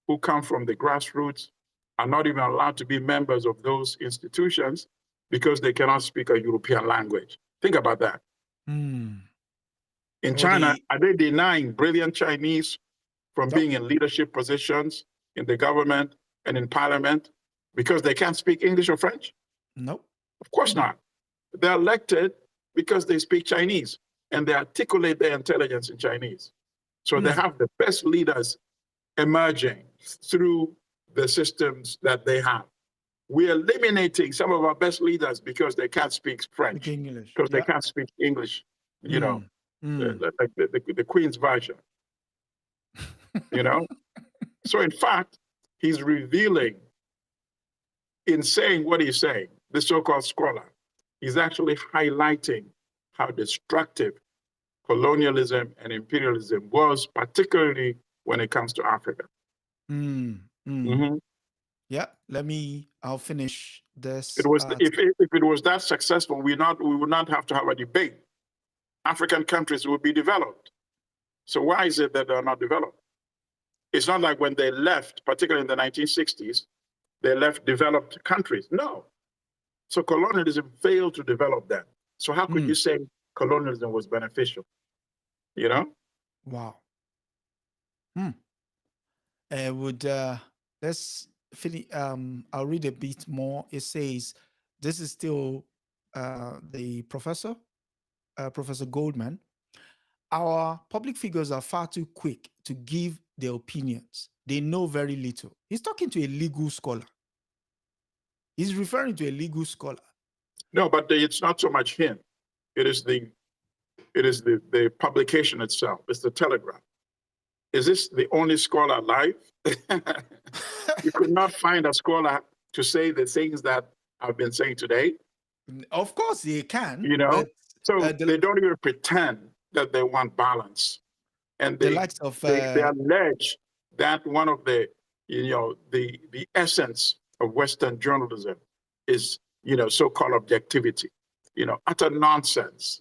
who come from the grassroots are not even allowed to be members of those institutions because they cannot speak a European language. Think about that. In China, are they denying brilliant Chinese from being in leadership positions in the government and in parliament because they can't speak English or French? Nope. Of course not. They're elected because they speak Chinese and they articulate their intelligence in Chinese. So they have the best leaders emerging through the systems that they have. We're eliminating some of our best leaders because they can't speak French, because they can't speak English, you know, like the Queen's version, you know? So in fact, he's revealing, in saying what he's saying, the so-called scholar, he's actually highlighting how destructive colonialism and imperialism was, particularly when it comes to Africa. Yeah, I'll finish this. It was if it was that successful, we would not have to have a debate. African countries would be developed. So why is it that they're not developed? It's not like when they left, particularly in the 1960s, they left developed countries. No. So colonialism failed to develop them. So how could you say colonialism was beneficial? You know? Wow. Let's finish. I'll read a bit more. It says, this is still the professor, Professor Goldman. Our public figures are far too quick to give their opinions. They know very little. He's talking to a legal scholar. He's referring to a legal scholar. No, but it's not so much him. It is the publication itself. It's the Telegraph. Is this the only scholar alive? You could not find a scholar to say the things that I've been saying today. Of course they can. You know, so they don't even pretend that they want balance. And they allege that one of the, the essence of Western journalism is, so-called objectivity, utter nonsense,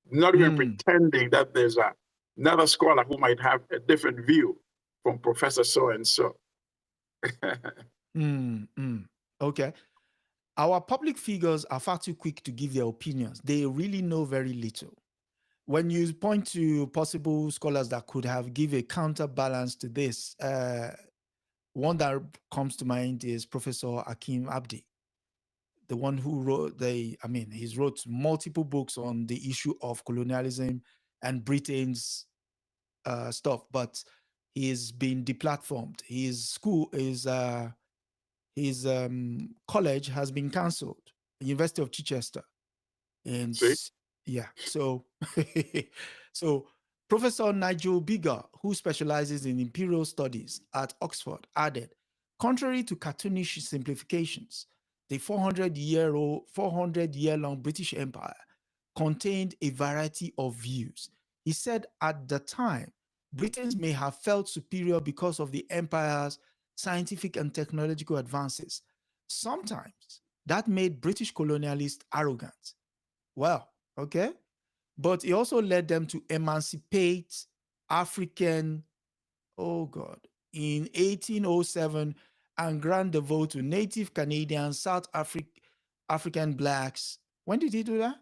not even pretending that there's another scholar who might have a different view from Professor so-and-so. Okay. Our public figures are far too quick to give their opinions. They really know very little. When you point to possible scholars that could have give a counterbalance to this, one that comes to mind is Professor Akim Abdi, the one who wrote he's wrote multiple books on the issue of colonialism and Britain's stuff, but he's been deplatformed. His college has been cancelled, the University of Chichester. And so Professor Nigel Biggar, who specializes in imperial studies at Oxford, added, contrary to cartoonish simplifications, the 400-year-long British Empire contained a variety of views. He said at the time, Britons may have felt superior because of the empire's scientific and technological advances. Sometimes that made British colonialists arrogant. Well, okay. But it also led them to emancipate African, oh God, in 1807 and grant the vote to Native Canadian, African blacks. When did he do that?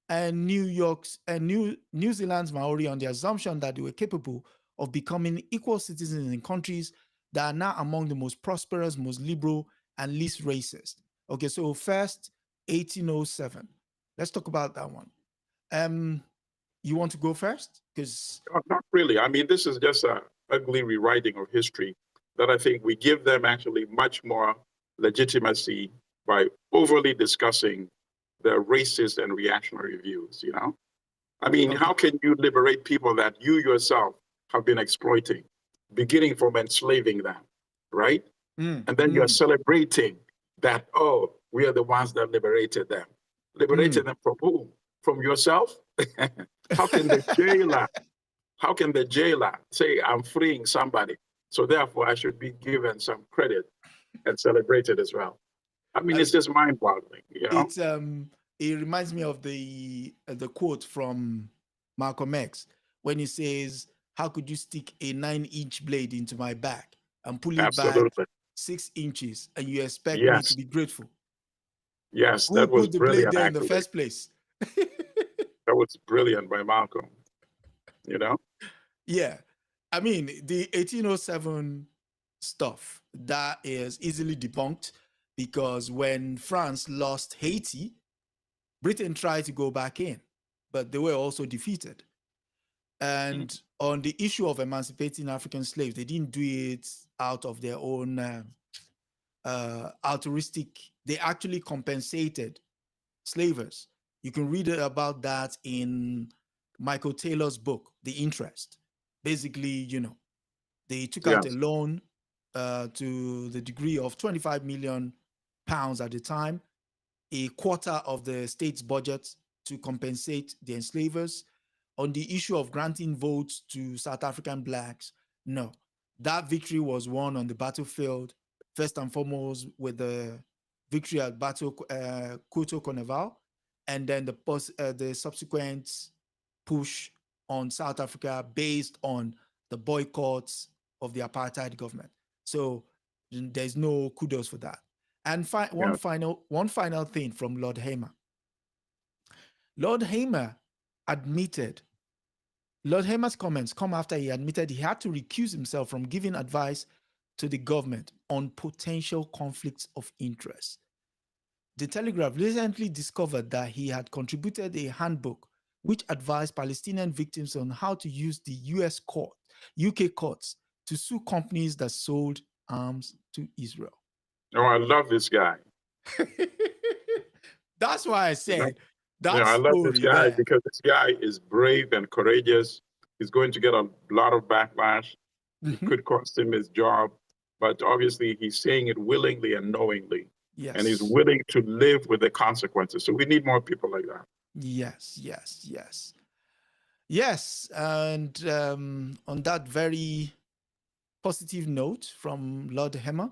And New Zealand's Maori, on the assumption that they were capable of becoming equal citizens in countries that are now among the most prosperous, most liberal, and least racist. Okay, so first, 1807. Let's talk about that one. You want to go first? Because not really. I mean, this is just a ugly rewriting of history that I think we give them actually much more legitimacy by overly discussing their racist and reactionary views, you know? I mean, Okay. How can you liberate people that you yourself have been exploiting, beginning from enslaving them, right? And then you're celebrating that, oh, we are the ones that liberated them. Liberated them from whom? From yourself? How can the jailer say I'm freeing somebody, so therefore I should be given some credit and celebrated as well? I mean, it's just mind-boggling, you know? It reminds me of the quote from Malcolm X when he says, "How could you stick a 9-inch blade into my back and pull it back 6 inches, and you expect me to be grateful?" Yes, Who that was put the brilliant, blade there in the actually. first place? That was brilliant by Malcolm, you know? Yeah. I mean, the 1807 stuff, that is easily debunked because when France lost Haiti, Britain tried to go back in, but they were also defeated. And on the issue of emancipating African slaves, they didn't do it out of their own altruistic. They actually compensated slavers. You can read about that in Michael Taylor's book, The Interest. Basically, you know, they took out a loan to the degree of 25 million pounds at the time, a quarter of the state's budget to compensate the enslavers. On the issue of granting votes to South African blacks, no. That victory was won on the battlefield, first and foremost with the victory at Battle Koto Carnival, and then the subsequent push on South Africa based on the boycotts of the apartheid government. So there's no kudos for that. And one final thing from Lord Hamer. Lord Hamer's comments come after he admitted he had to recuse himself from giving advice to the government on potential conflicts of interest. The Telegraph recently discovered that he had contributed a handbook which advised Palestinian victims on how to use the UK courts to sue companies that sold arms to Israel. Oh, I love this guy. That's why I said I love this guy because this guy is brave and courageous. He's going to get a lot of backlash. It could cost him his job, but obviously he's saying it willingly and knowingly. Yes. And he's willing to live with the consequences. So we need more people like that. Yes. And on that very positive note from Lord Hamer,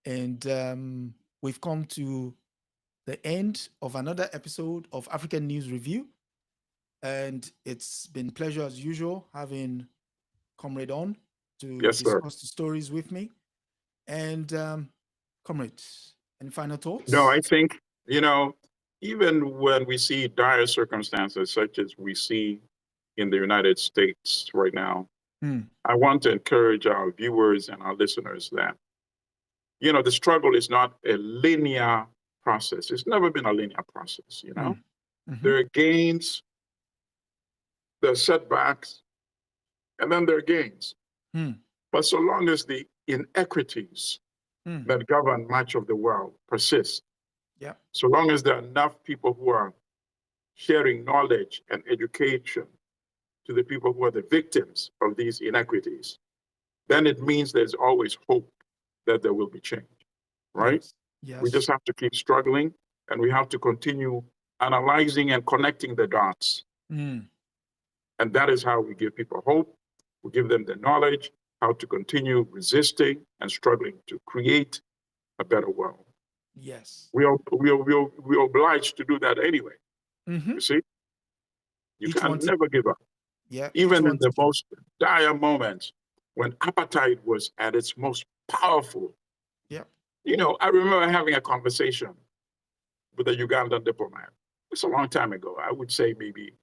and we've come to the end of another episode of African News Review. And it's been a pleasure as usual having Comrade on to discuss the stories with me. And Comrade, any final thoughts? No, I think, even when we see dire circumstances such as we see in the United States right now, I want to encourage our viewers and our listeners that, the struggle is not a linear process. It's never been a linear process, There are gains, there are setbacks, and then there are gains. But so long as the inequities that govern much of the world persist, so long as there are enough people who are sharing knowledge and education to the people who are the victims of these inequities, then it means there's always hope that there will be change, right? Yes. We just have to keep struggling, and we have to continue analyzing and connecting the dots. And that is how we give people hope. We give them the knowledge how to continue resisting and struggling to create a better world. Yes. We are obliged to do that anyway. You see? You can never give up. Yeah. Even in the most dire moments when apartheid was at its most powerful. Yeah. You know, I remember having a conversation with a Ugandan diplomat. It's a long time ago. I would say maybe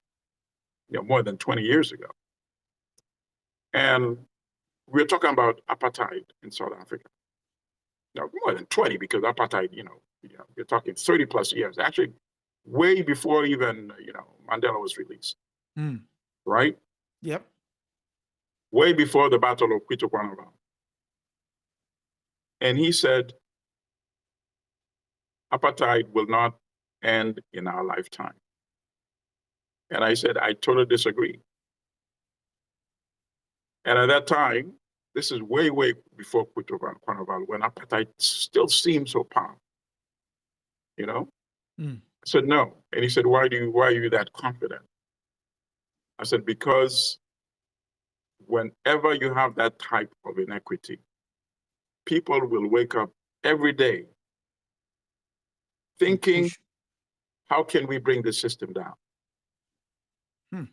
more than 20 years ago. And we're talking about apartheid in South Africa. No, more than 20, because apartheid, you're talking 30 plus years. Actually, way before even, Mandela was released. Right? Yep. Way before the Battle of Quito-Quanava. And he said, apartheid will not end in our lifetime. And I said, I totally disagree. And at that time, this is way, way before Quito-Quanava, when apartheid still seemed so powerful. I said, no. And he said, why are you that confident? I said, because whenever you have that type of inequity, people will wake up every day thinking, how can we bring the system down?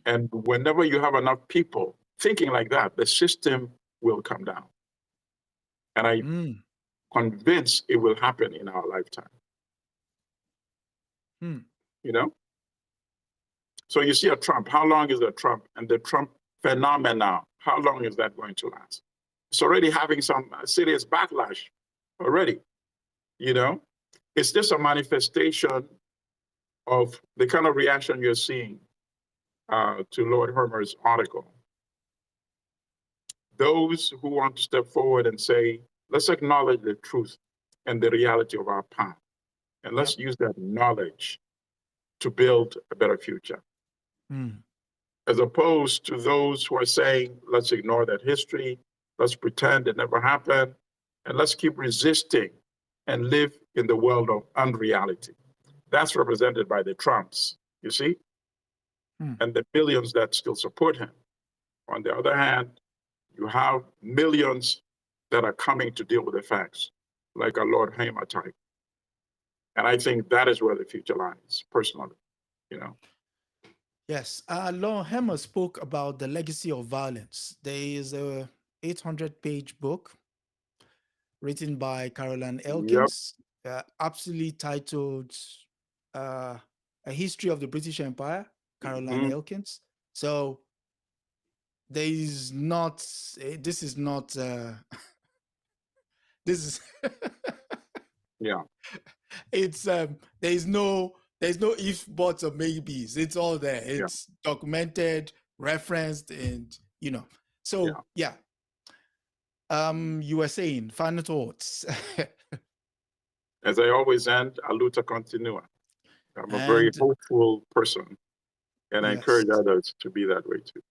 And whenever you have enough people thinking like that, the system will come down. And I'm convinced it will happen in our lifetime. So you see a Trump, how long is a Trump? And the Trump phenomenon, how long is that going to last? It's already having some serious backlash already, It's just a manifestation of the kind of reaction you're seeing to Lord Hermer's article. Those who want to step forward and say, let's acknowledge the truth and the reality of our path, and let's use that knowledge to build a better future. As opposed to those who are saying, let's ignore that history, let's pretend it never happened, and let's keep resisting and live in the world of unreality. That's represented by the Trumps, you see, and the billions that still support him. On the other hand, you have millions that are coming to deal with the facts, like a Lord Hamer type. And I think that is where the future lies, personally, Yes, Lord Hamer spoke about the legacy of violence. There is a 800-page book written by Caroline Elkins, aptly titled A History of the British Empire, Caroline Elkins. So there is not, this is not, this is, it's, there's no ifs, buts, or maybes. It's all there. It's documented, referenced, and, so you were saying, final thoughts. As I always end, a luta continua. I'm a very hopeful person, and I encourage others to be that way too.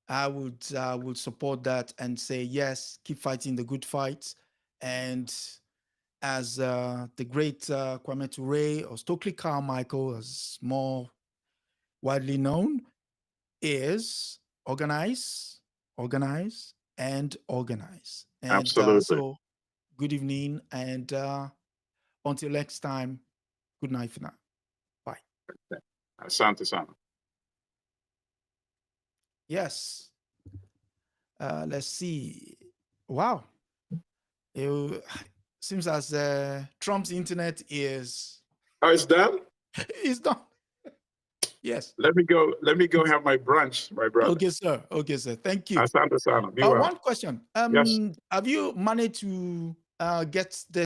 I would support that and say, yes, keep fighting the good fight. And as the great Kwame Ture, or Stokely Carmichael, as more widely known, is organize, organize, and organize. And absolutely. So good evening, and until next time, good night for now. Bye. Asante sana. Yes. Let's see. Wow. It seems as Trump's internet is... Oh, it's done? It's done. Yes. Let me go have my brunch, my brother. Okay, sir. Okay, sir. Thank you. Asante sana. Be well. One question. Yes. Have you managed to get the